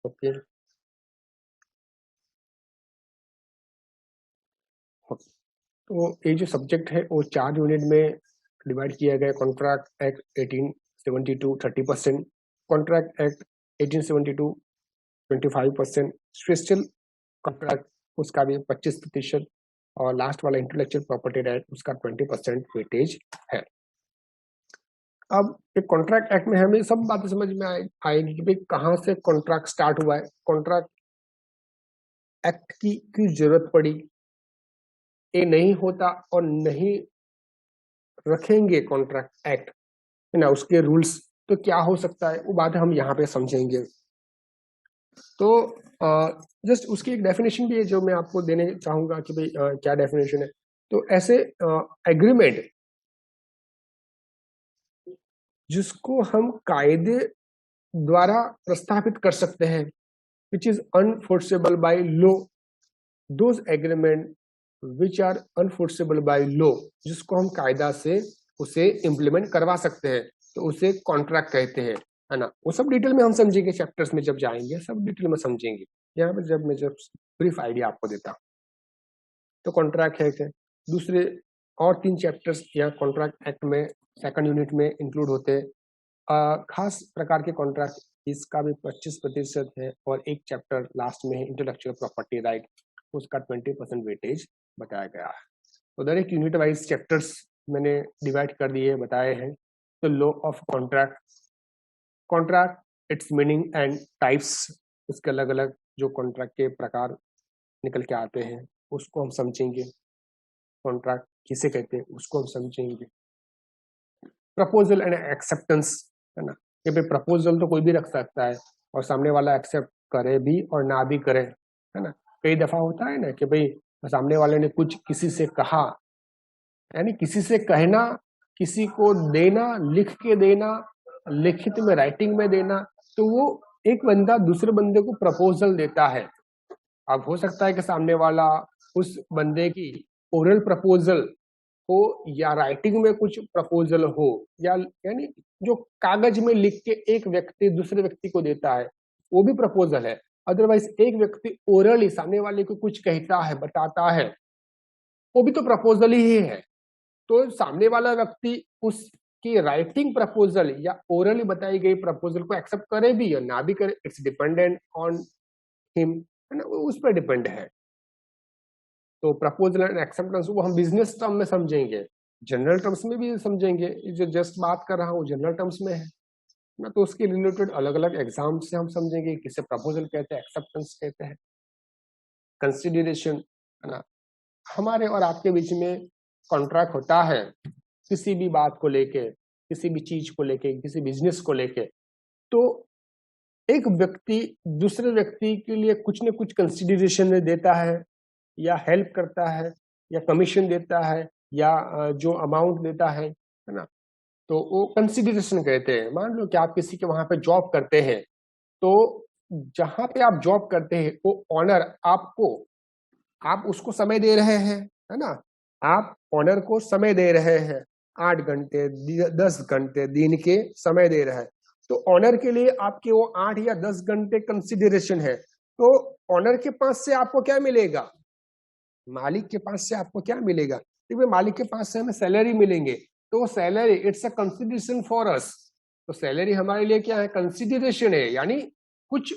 Okay, तो ये जो सब्जेक्ट है वो 4 यूनिट में डिवाइड किया गया। Contract act 1872 30%, contract act 1872 25%, special contract उसका भी 25%, और लास्ट वाला इंटेलेक्चुअल प्रॉपर्टी राइट उसका 20% वेटेज है। अब एक कॉन्ट्रैक्ट एक्ट में हमें सब बातें समझ में आएगी कि भाई कहाँ से कॉन्ट्रैक्ट स्टार्ट हुआ है, कॉन्ट्रैक्ट एक्ट की क्यों जरूरत पड़ी, ये नहीं होता और नहीं रखेंगे कॉन्ट्रैक्ट एक्ट है ना, उसके रूल्स तो क्या हो सकता है, वो बात हम यहाँ पे समझेंगे। तो जस्ट उसकी एक डेफिनेशन भी है जो मैं आपको देने चाहूंगा कि भाई क्या डेफिनेशन है। तो ऐसे एग्रीमेंट जिसको हम कायदे द्वारा प्रस्तावित कर सकते हैं, which is unenforceable by law, those agreement which are unenforceable by law, जिसको हम कायदा से उसे इम्प्लीमेंट करवा सकते हैं, तो उसे कॉन्ट्रैक्ट कहते हैं, है ना। वो सब डिटेल में हम समझेंगे चैप्टर्स में, जब जाएंगे सब डिटेल में समझेंगे। यहाँ पे जब मैं ब्रीफ आइडिया आपको देता हूँ, तो कॉन्ट्रैक्ट है क्या, दूसरे और 3 चैप्टर्स यहाँ कॉन्ट्रैक्ट एक्ट में सेकंड यूनिट में इंक्लूड होते हैं। खास प्रकार के कॉन्ट्रैक्ट इसका भी 25% है, और एक चैप्टर लास्ट में है इंटेलेक्चुअल प्रॉपर्टी राइट, उसका 20% वेटेज बताया गया है। तो दर एक यूनिट वाइज चैप्टर्स मैंने डिवाइड कर दिए बताए हैं। तो law of contract, contract it's meaning and types, उसके अलग अलग जो कॉन्ट्रैक्ट के प्रकार निकल के आते हैं उसको हम समझेंगे। कॉन्ट्रैक्ट किसे कहते हैं उसको हम समझेंगे। प्रपोजल एंड एक्सेप्टेंस, है ना, ये पे प्रपोजल तो कोई भी रख सकता है और सामने वाला एक्सेप्ट करे भी और ना भी करे, है ना। कई दफा होता है ना कि भाई सामने वाले ने कुछ किसी से कहा, यानी किसी से कहना, किसी को देना, लिख के देना, लिखित में राइटिंग में देना, तो वो एक बंदा दूसरे बंदे को प्रपोजल देता है। अब हो सकता है कि सामने वाला उस बंदे की ओरल प्रपोजल हो या राइटिंग में कुछ प्रपोजल हो, या यानी जो कागज में लिख के एक व्यक्ति दूसरे व्यक्ति को देता है वो भी प्रपोजल है। अदरवाइज एक व्यक्ति ओरली सामने वाले को कुछ कहता है, बताता है, वो भी तो प्रपोजल ही है। तो सामने वाला व्यक्ति उसकी राइटिंग प्रपोजल या ओरली बताई गई प्रपोजल को एक्सेप्ट करे भी या ना भी करे, इट्स डिपेंडेंट ऑन हिम, है ना, वो उस पर डिपेंड है। तो प्रपोजल एंड एक्सेप्टेंस वो हम बिजनेस टर्म में समझेंगे, जनरल टर्म्स में भी समझेंगे। जो जस्ट बात कर रहा हूँ जनरल टर्म्स में है ना, तो उसके रिलेटेड अलग अलग एग्जाम से हम समझेंगे किसे प्रपोजल कहते हैं, एक्सेप्टेंस कहते हैं, कंसिडरेशन, है ना। हमारे और आपके बीच में कॉन्ट्रैक्ट होता है किसी भी बात को लेके, किसी भी चीज को लेके, किसी बिजनेस को लेके, तो एक व्यक्ति दूसरे व्यक्ति के लिए कुछ न कुछ कंसिडरेशन देता है, या हेल्प करता है, या कमीशन देता है, या जो अमाउंट देता है ना, तो वो कंसिडरेशन कहते हैं। मान लो कि आप किसी के वहां पे जॉब करते हैं, तो जहां पे आप जॉब करते हैं वो ऑनर आपको, आप उसको समय दे रहे हैं, है ना, आप ऑनर को समय दे रहे हैं, 8 घंटे 10 घंटे दिन के समय दे रहे हैं, तो ऑनर के लिए आपके वो 8 या 10 घंटे कंसिडरेशन है। तो ऑनर के पास से आपको क्या मिलेगा, मालिक के पास से आपको क्या मिलेगा, क्योंकि मालिक के पास से हमें सैलरी मिलेंगे, तो salary it's a consideration for us. तो सैलरी हमारे लिए क्या है, कंसिडरेशन है, यानी कुछ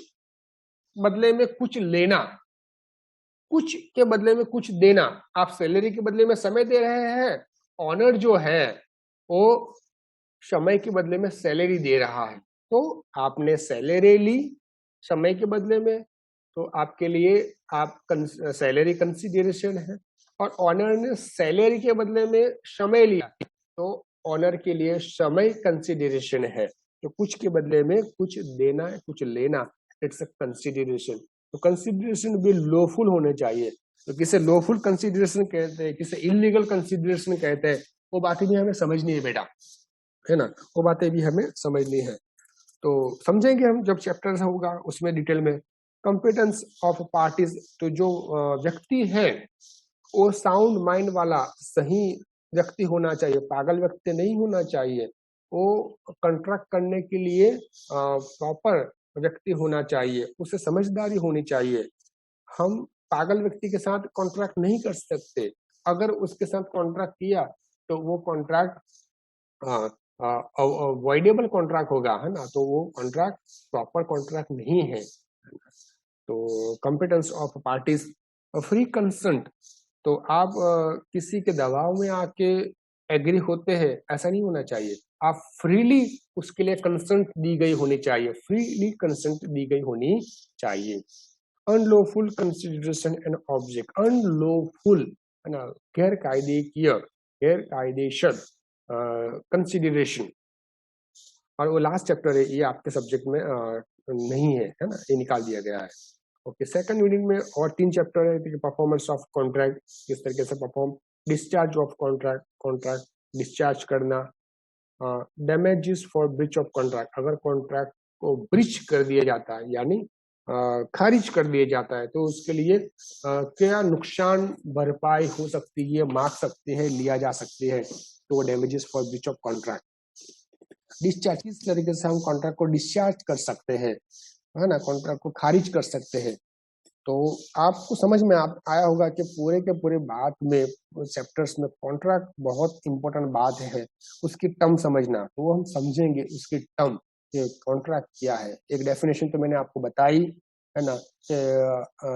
बदले में कुछ लेना, कुछ के बदले में कुछ देना। आप सैलरी के बदले में समय दे रहे हैं, ऑनर जो है वो समय के बदले में सैलरी दे रहा है। तो आपने सैलरी ली समय के बदले में, तो आपके लिए आप सैलरी कंसिडरेशन है, और ऑनर ने सैलरी के बदले में समय लिया, तो ऑनर के लिए समय कंसिडरेशन है। तो कुछ के बदले में कुछ देना है, कुछ लेना, इट्स अ कंसिडरेशन। तो कंसिडरेशन भी लॉफुल होने चाहिए। तो किसे लॉफुल कंसिडरेशन कहते हैं, किसे इलीगल कंसिडरेशन कहते हैं, वो बातें भी हमें समझनी है बेटा, है ना, वो बातें भी हमें समझनी है। तो समझेंगे हम जब चैप्टर होगा उसमें डिटेल में। कॉम्पिटेंस ऑफ पार्टीज, तो जो व्यक्ति है वो साउंड माइंड वाला सही व्यक्ति होना चाहिए, पागल व्यक्ति नहीं होना चाहिए। वो कॉन्ट्रैक्ट करने के लिए प्रॉपर व्यक्ति होना चाहिए, उसे समझदारी होनी चाहिए। हम पागल व्यक्ति के साथ कॉन्ट्रैक्ट नहीं कर सकते। अगर उसके साथ कॉन्ट्रैक्ट किया तो वो कॉन्ट्रैक्ट अवॉइडेबल कॉन्ट्रैक्ट होगा, है ना, तो वो कॉन्ट्रैक्ट प्रॉपर कॉन्ट्रैक्ट नहीं है। तो competence of parties, free consent, तो आप किसी के दबाव में आके एग्री होते हैं, ऐसा नहीं होना चाहिए। आप फ्रीली उसके लिए कंसेंट दी गई होनी चाहिए, फ्रीली कंसेंट दी गई होनी चाहिए। Unlawful consideration and object, unlawful है ना, गैर कायदेकीय, गैर कायदेसर कंसिडरेशन। और वो लास्ट चैप्टर है, ये आपके सब्जेक्ट में नहीं है ना, ये निकाल दिया गया है। ओके, सेकंड यूनिट में और 3 चैप्टर है, परफॉर्मेंस ऑफ कॉन्ट्रैक्ट, किस तरीके से perform, discharge of contract, contract discharge करना, damages for breach of contract, अगर कॉन्ट्रैक्ट को ब्रीच कर दिया जाता है यानी खारिज कर दिया जाता है तो उसके लिए क्या नुकसान भरपाई हो सकती है, मांग सकते हैं, लिया जा सकती है, तो damages for breach of contract. Discharge, किस तरीके से हम कॉन्ट्रैक्ट को डिस्चार्ज कर सकते हैं, है ना, कॉन्ट्रैक्ट को खारिज कर सकते हैं। तो आपको समझ में आया होगा कि पूरे के पूरे बात में चैप्टर्स में कॉन्ट्रैक्ट बहुत इंपॉर्टेंट बात है, उसकी टर्म समझना, तो वो हम समझेंगे उसकी टर्म कि कॉन्ट्रैक्ट क्या है। एक डेफिनेशन तो मैंने आपको बताई, है ना,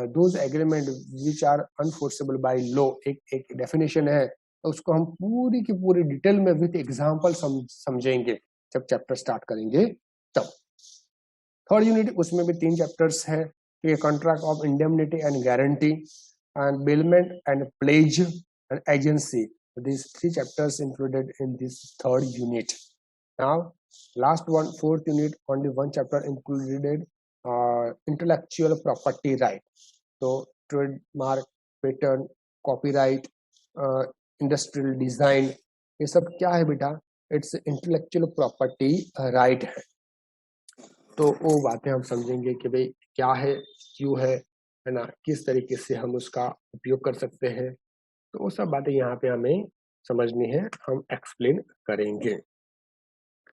those agreement which are unenforceable by law, एक डेफिनेशन है, तो उसको हम पूरी की पूरी डिटेल में विद एग्जांपल समझेंगे जब चैप्टर स्टार्ट करेंगे तब। थर्ड यूनिट, उसमें भी 3 चैप्टर्स है, contract of indemnity and guarantee and bailment and pledge and agency. These 3 chapters included in this third unit. Now, last one, fourth unit, only one chapter included intellectual property right. So, trademark, patent, copyright, industrial design, ये सब क्या है बेटा? It's intellectual property right है। तो वो बातें हम समझेंगे कि भाई क्या है, क्यों है ना, किस तरीके से हम उसका उपयोग कर सकते हैं, तो वो सब बातें यहाँ पे हमें समझनी है, हम एक्सप्लेन करेंगे।